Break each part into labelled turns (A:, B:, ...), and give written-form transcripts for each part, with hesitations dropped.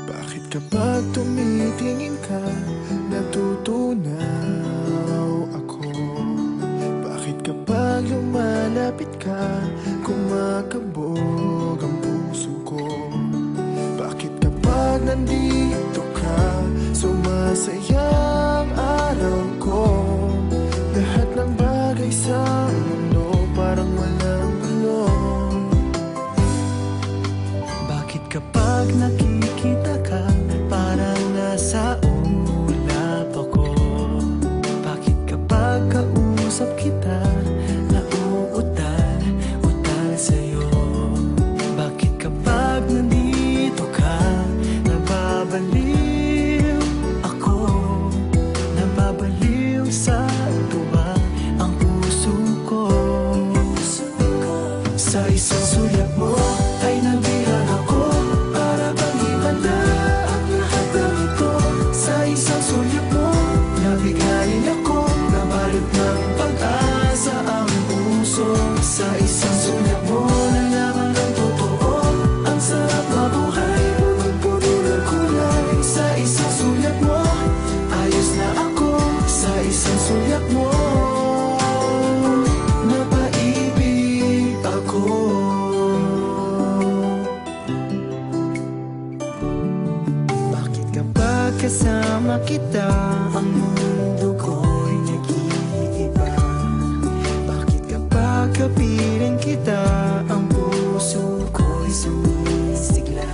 A: Bakit kapag tumitingin ka, natutunaw ako? Bakit kapag lumalapit ka, kumakabog ang puso ko? Bakit kapag nandito ka, sumasaya ang araw ko? Lahat ng bagay sa mundo parang walang gulo. Bakit kapag nakikita ka, parang nasa ulap ako? Bakit kapag kausap kita, nauutal sa'yo? Bakit kapag nandito ka, nababaliw ako? Nababaliw sa tuwa ang puso ko. Sa isang sulyap mo ay nabihan ako, para bang himala ang lahat ng ito. Sa isang sulyap mo, nabigayin ako, nabalot ng pag-asa ang puso. Sa isang sulyap mo, nalaman ng totoo, ang sarap mabuhay, punong-puno ng kulay. Sa isang sulyap mo, ayos na ako. Sa isang sulyap mo, napaibig ako. Bakit kapag kasama kita, ang mundo ko'y nag-iiba? Bakit kapag kapiling kita, ang puso ko'y sumisigla?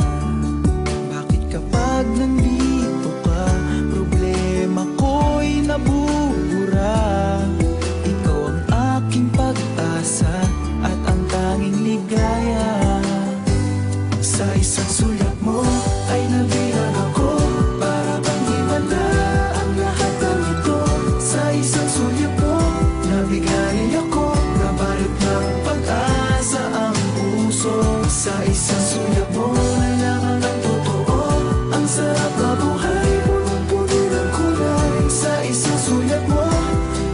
A: Bakit kapag nandito ka, problema ko'y nabubura? Ikaw ang aking pag-asa at ang tanging ligaya. Sa isang sulyap mo ay nabihan ako, para bang himala ang lahat ng ito. Sa isang sulyap mo, nabigayin ako, nabalot ng pag-asa ang puso. Sa isang sulyap mo, nalaman ng totoo, ang sarap mabuhay, punong-puno ng kulay. Sa isang sulyap mo,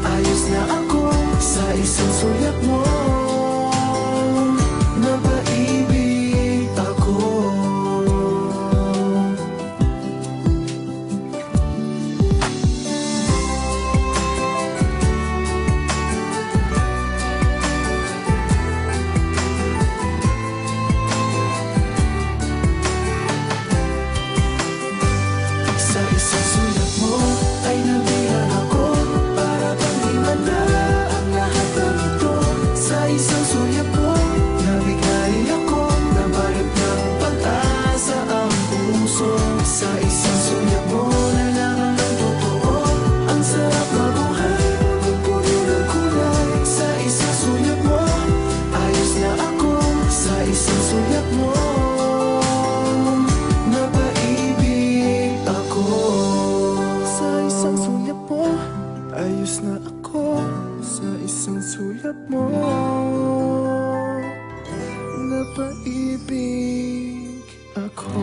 A: ayos na ako. Sa isang sulyap mo, napaibig ako. Sa isang sulyap mo ay nabihan ako, para bang himala ang lahat ng ito. Sa isang sulyap mo, nabigayin ako, nabalot ng pag-asa ang puso. Sa isang sulyap mo, nalaman ng totoo, ang sarap mabuhay, punong-puno ng kulay. Sa isang sulyap mo, ayos na ako. Sa isang sulyap mo, napaibig ako. Sa isang sulyap mo, ayos na ako. Sa isang sulyap mo, napaibig ako.